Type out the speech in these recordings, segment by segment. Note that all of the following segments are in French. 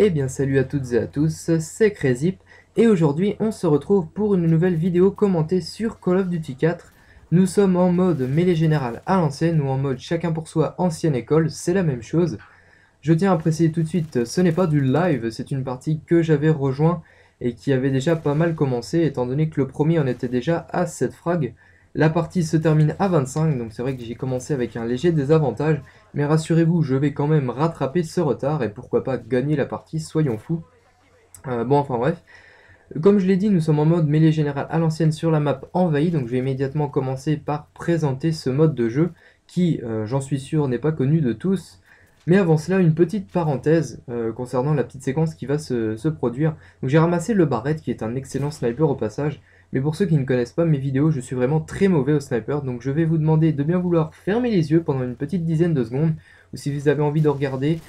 Eh bien salut à toutes et à tous, c'est Crazyp et aujourd'hui on se retrouve pour une nouvelle vidéo commentée sur Call of Duty 4. Nous sommes en mode mêlée générale à l'ancienne ou en mode chacun pour soi ancienne école, c'est la même chose. Je tiens à préciser tout de suite, ce n'est pas du live, c'est une partie que j'avais rejoint et qui avait déjà pas mal commencé étant donné que le premier en était déjà à 7 frags. La partie se termine à 25, donc c'est vrai que j'ai commencé avec un léger désavantage, mais rassurez-vous, je vais quand même rattraper ce retard et pourquoi pas gagner la partie, soyons fous. Bon, enfin bref. Comme je l'ai dit, nous sommes en mode mêlée générale à l'ancienne sur la map envahie, donc je vais immédiatement commencer par présenter ce mode de jeu qui, j'en suis sûr, n'est pas connu de tous. Mais avant cela, une petite parenthèse concernant la petite séquence qui va se produire. Donc j'ai ramassé le Barrett qui est un excellent sniper au passage, mais pour ceux qui ne connaissent pas mes vidéos, je suis vraiment très mauvais au sniper, donc je vais vous demander de bien vouloir fermer les yeux pendant une petite dizaine de secondes, ou si vous avez envie de regarder,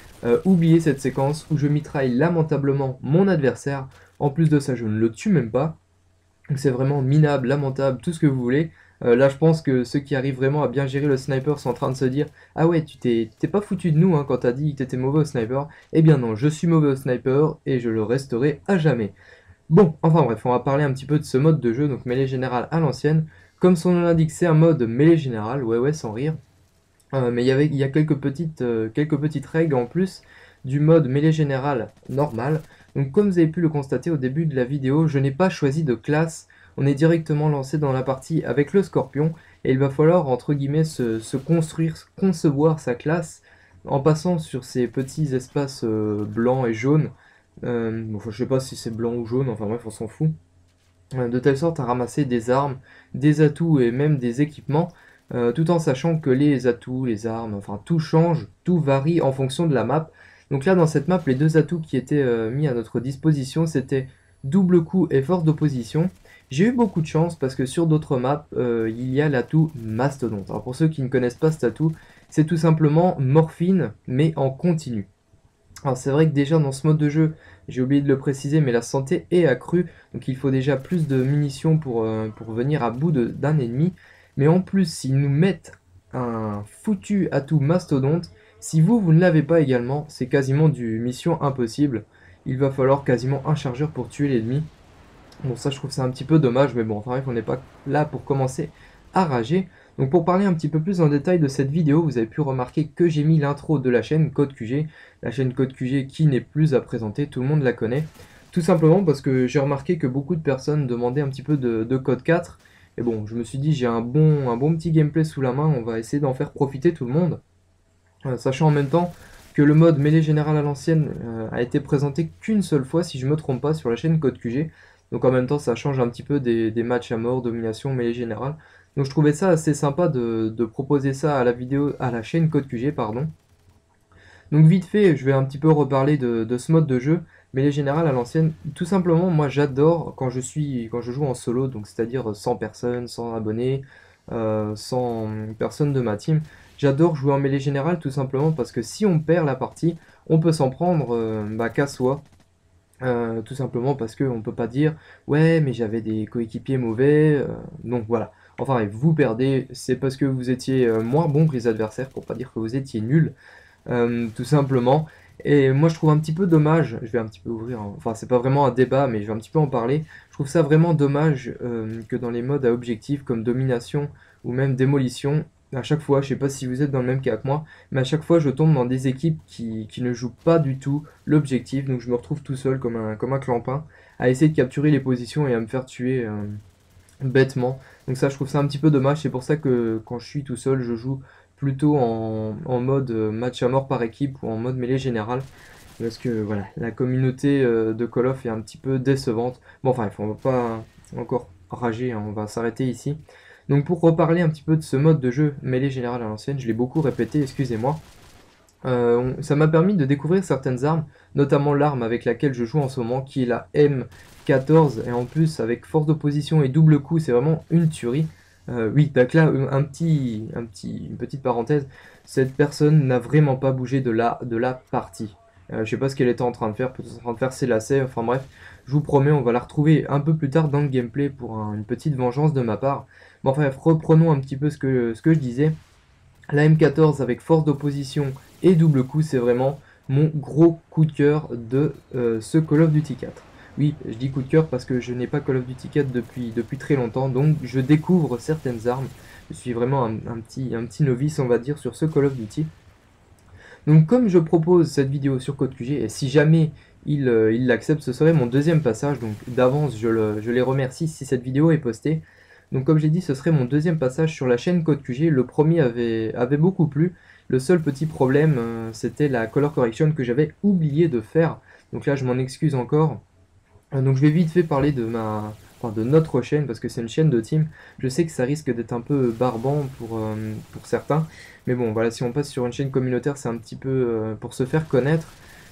oubliez cette séquence où je mitraille lamentablement mon adversaire. En plus de ça, je ne le tue même pas. Donc c'est vraiment minable, lamentable, tout ce que vous voulez. Là, je pense que ceux qui arrivent vraiment à bien gérer le sniper sont en train de se dire: ah ouais, tu t'es pas foutu de nous hein, quand t'as dit que t'étais mauvais au sniper. Eh bien non, je suis mauvais au sniper et je le resterai à jamais. Bon, enfin bref, on va parler un petit peu de ce mode de jeu, donc mêlée générale à l'ancienne. Comme son nom l'indique, c'est un mode mêlée générale, ouais, sans rire. Mais il y a quelques petites règles en plus du mode mêlée générale normal. Donc comme vous avez pu le constater au début de la vidéo, je n'ai pas choisi de classe. On est directement lancé dans la partie avec le scorpion et il va falloir entre guillemets se construire, concevoir sa classe en passant sur ces petits espaces blancs et jaunes. Bon, enfin, je sais pas si c'est blanc ou jaune, enfin bref, on s'en fout. De telle sorte à ramasser des armes, des atouts et même des équipements, tout en sachant que les atouts, les armes, enfin tout change, tout varie en fonction de la map. Donc là dans cette map, les deux atouts qui étaient mis à notre disposition, c'était double coup et force d'opposition. J'ai eu beaucoup de chance parce que sur d'autres maps, il y a l'atout Mastodonte. Alors pour ceux qui ne connaissent pas cet atout, c'est tout simplement morphine mais en continu. Alors c'est vrai que déjà dans ce mode de jeu, j'ai oublié de le préciser, mais la santé est accrue, donc il faut déjà plus de munitions pour venir à bout d'un ennemi. Mais en plus, s'ils nous mettent un foutu atout mastodonte, si vous ne l'avez pas également, c'est quasiment du mission impossible. Il va falloir quasiment un chargeur pour tuer l'ennemi. Bon, ça, je trouve ça un petit peu dommage, mais bon, enfin bref, on n'est pas là pour commencer à rager. Donc, pour parler un petit peu plus en détail de cette vidéo, vous avez pu remarquer que j'ai mis l'intro de la chaîne Code QG. La chaîne Code QG qui n'est plus à présenter, tout le monde la connaît. Tout simplement parce que j'ai remarqué que beaucoup de personnes demandaient un petit peu de Code 4. Et bon, je me suis dit, j'ai un bon petit gameplay sous la main, on va essayer d'en faire profiter tout le monde. Sachant en même temps que le mode mêlée générale à l'ancienne a été présenté qu'une seule fois, si je me trompe pas, sur la chaîne Code QG. Donc en même temps, ça change un petit peu des matchs à mort, domination, mêlée générale. Donc je trouvais ça assez sympa de proposer ça à la vidéo, à la chaîne Code QG, pardon. Donc vite fait, je vais un petit peu reparler de ce mode de jeu, mêlée générale à l'ancienne. Tout simplement, moi j'adore quand je joue en solo, donc c'est-à-dire sans personne, sans abonnés, sans personne de ma team. J'adore jouer en mêlée générale tout simplement parce que si on perd la partie, on peut s'en prendre qu'à soi. Tout simplement parce qu'on ne peut pas dire ouais mais j'avais des coéquipiers mauvais, donc voilà. Enfin vous perdez, c'est parce que vous étiez moins bon que les adversaires pour pas dire que vous étiez nul, tout simplement. Et moi je trouve un petit peu dommage, je vais un petit peu ouvrir, enfin c'est pas vraiment un débat mais je vais un petit peu en parler. Je trouve ça vraiment dommage que dans les modes à objectif comme domination ou même démolition, à chaque fois, je sais pas si vous êtes dans le même cas que moi, mais à chaque fois je tombe dans des équipes qui ne jouent pas du tout l'objectif, donc je me retrouve tout seul comme un clampin à essayer de capturer les positions et à me faire tuer bêtement. Donc ça je trouve ça un petit peu dommage, c'est pour ça que quand je suis tout seul je joue plutôt en mode match à mort par équipe ou en mode mêlée générale. Parce que voilà, la communauté de Call of est un petit peu décevante. Bon enfin, on va pas encore rager, hein, on va s'arrêter ici. Donc pour reparler un petit peu de ce mode de jeu mêlée générale à l'ancienne, je l'ai beaucoup répété, excusez-moi. Ça m'a permis de découvrir certaines armes, notamment l'arme avec laquelle je joue en ce moment, qui est la M14, et en plus avec force d'opposition et double coup, c'est vraiment une tuerie. Oui, donc là, une petite parenthèse, cette personne n'a vraiment pas bougé de la partie. Je sais pas ce qu'elle était en train de faire, peut-être en train de faire ses lacets, enfin bref, je vous promets, on va la retrouver un peu plus tard dans le gameplay pour une petite vengeance de ma part. Bon, enfin, reprenons un petit peu ce que je disais. La M14 avec force d'opposition et double coup, c'est vraiment mon gros coup de cœur de ce Call of Duty 4. Oui, je dis coup de cœur parce que je n'ai pas Call of Duty 4 depuis très longtemps, donc je découvre certaines armes. Je suis vraiment un petit novice, on va dire, sur ce Call of Duty. Donc comme je propose cette vidéo sur CodeQG, et si jamais il l'accepte, ce serait mon deuxième passage, donc d'avance je les remercie si cette vidéo est postée. Donc comme j'ai dit, ce serait mon deuxième passage sur la chaîne CodeQG, le premier avait beaucoup plu, le seul petit problème c'était la color correction que j'avais oublié de faire, donc là je m'en excuse encore. Donc je vais vite fait parler de notre chaîne, parce que c'est une chaîne de team. Je sais que ça risque d'être un peu barbant pour certains, mais bon voilà, si on passe sur une chaîne communautaire, c'est un petit peu pour se faire connaître.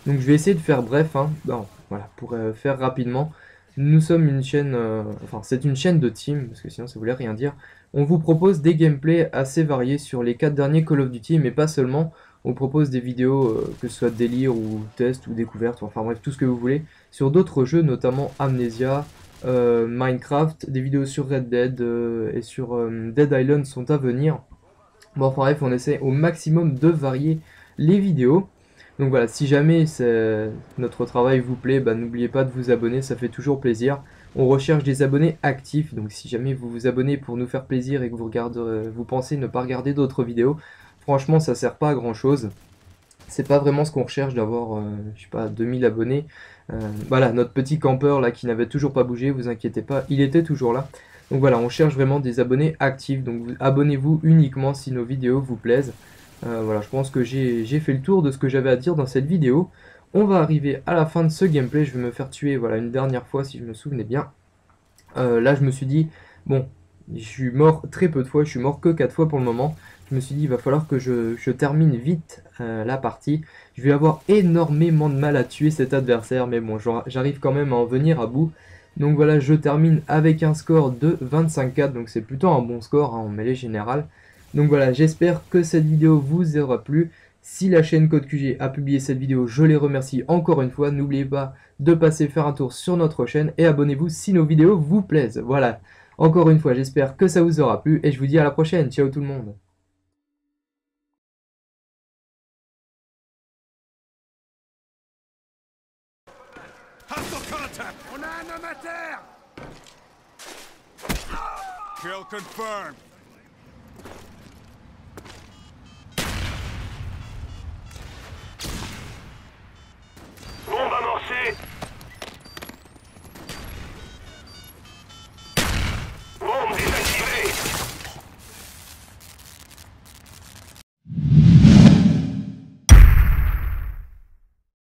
Donc je vais essayer de faire bref, hein. Non, voilà, pour faire rapidement. Nous sommes une chaîne, enfin c'est une chaîne de team, parce que sinon ça voulait rien dire. On vous propose des gameplays assez variés sur les 4 derniers Call of Duty, mais pas seulement. On propose des vidéos, que ce soit délire ou test ou découverte, enfin bref, tout ce que vous voulez, sur d'autres jeux, notamment Amnesia, Minecraft, des vidéos sur Red Dead et sur Dead Island sont à venir. Bon, enfin bref, on essaie au maximum de varier les vidéos. Donc voilà, si jamais notre travail vous plaît, bah, n'oubliez pas de vous abonner, ça fait toujours plaisir. On recherche des abonnés actifs, donc si jamais vous vous abonnez pour nous faire plaisir et que vous pensez ne pas regarder d'autres vidéos, franchement ça sert pas à grand chose. C'est pas vraiment ce qu'on recherche d'avoir, je sais pas, 2000 abonnés. Voilà, notre petit campeur là qui n'avait toujours pas bougé, vous inquiétez pas, il était toujours là. Donc voilà, on cherche vraiment des abonnés actifs, donc abonnez-vous uniquement si nos vidéos vous plaisent. Voilà, je pense que j'ai fait le tour de ce que j'avais à dire dans cette vidéo. On va arriver à la fin de ce gameplay, je vais me faire tuer voilà, une dernière fois si je me souvenais bien. Là je me suis dit, bon, je suis mort très peu de fois, je suis mort que 4 fois pour le moment. Je me suis dit, il va falloir que je termine vite la partie. Je vais avoir énormément de mal à tuer cet adversaire, mais bon, j'arrive quand même à en venir à bout. Donc voilà, je termine avec un score de 25-4, donc c'est plutôt un bon score hein, en mêlée générale. Donc voilà, j'espère que cette vidéo vous aura plu. Si la chaîne CodeQG a publié cette vidéo, je les remercie encore une fois. N'oubliez pas de passer faire un tour sur notre chaîne et abonnez-vous si nos vidéos vous plaisent. Voilà, encore une fois, j'espère que ça vous aura plu et je vous dis à la prochaine. Ciao tout le monde. Hostile contact! On a un homme à terre! Kill confirmed.